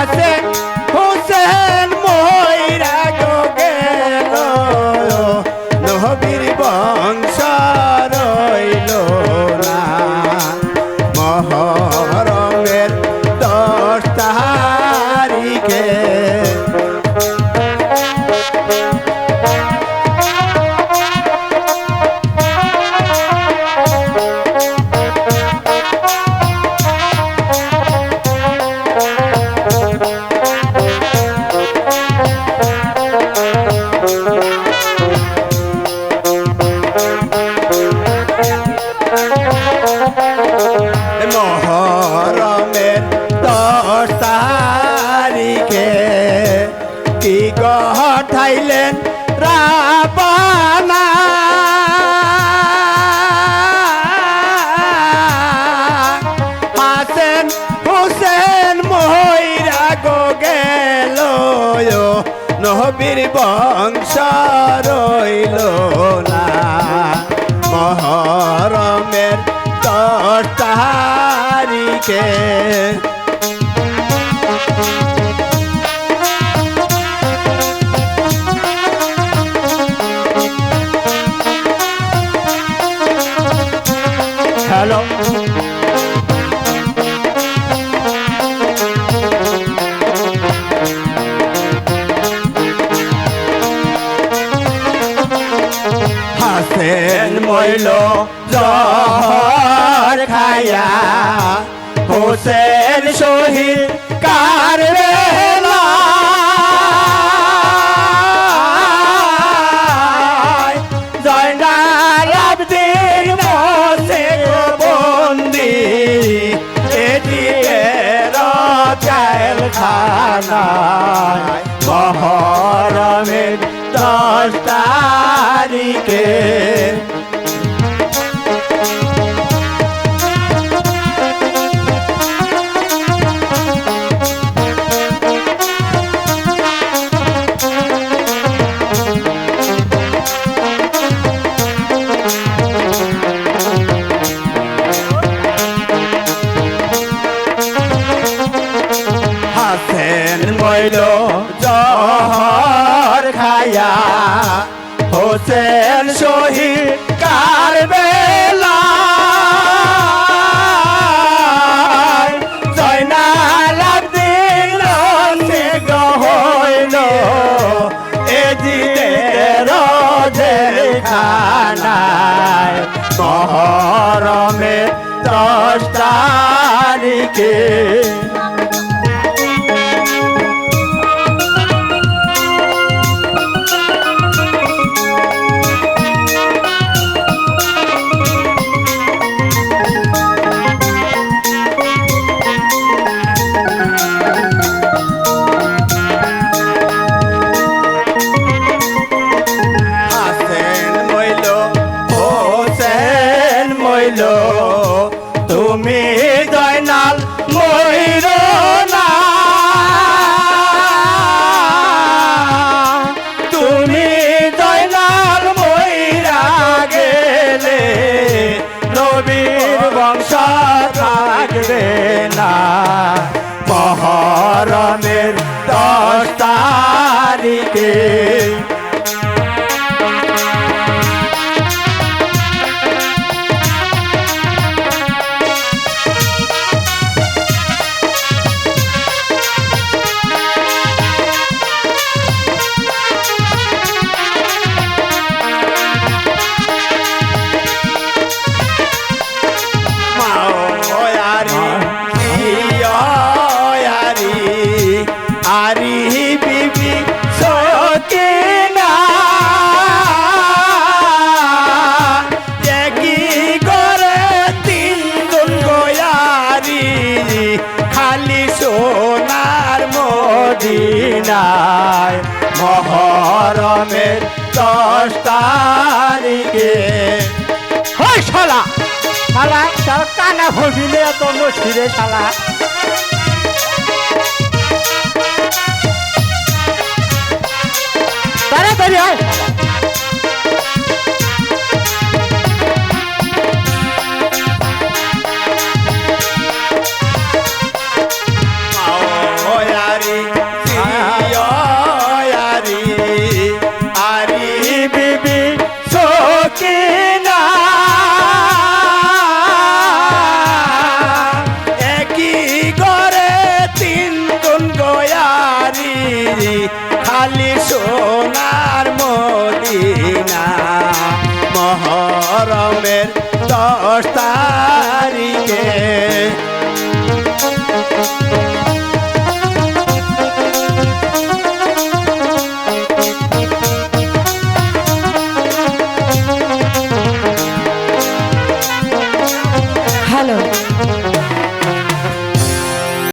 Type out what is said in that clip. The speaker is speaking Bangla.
হাসেন হোসেন ময়রা গো গেল নবীর বংশ রইল না মহরমের 10 তারিখে মহরমের 10 তারিখে কি গঠাইলেন রাবণা হাসেন হোসেন ময়রা গো গেল নবীর বংশ রইল না মহরমের 10 তারিখে হ্যালো হাসেন মইল জহর খায়া হোসেন শহীদ কারবেলা জয়নাল আবদিন মোসে বন্দি এদিকে জেল খানায় মহরমের 10 তারিখে হাসেন মইল জহর খায়া হোসেন শহীদ কারবেলা জয়নাল আবদিন মোসে হইল এদিকে জেল খানায় মহরমের 10 তারিখে তুমি জয়নাল ময়ূর না তুমি জয়নাল ময়ূরা গেলে নবীর বংশ থাকবে না মহরমের 10 তারিখে আরি বিবি সকিনা একই করে 3 জন গোয়ারি খালি সোনার মদিনায় মহরমের 10 তারিখে হয় শালা শালা তার কানা ভবিলে তো নছিরে শালা তাড়াতাড়ি আয় 10 তারিখ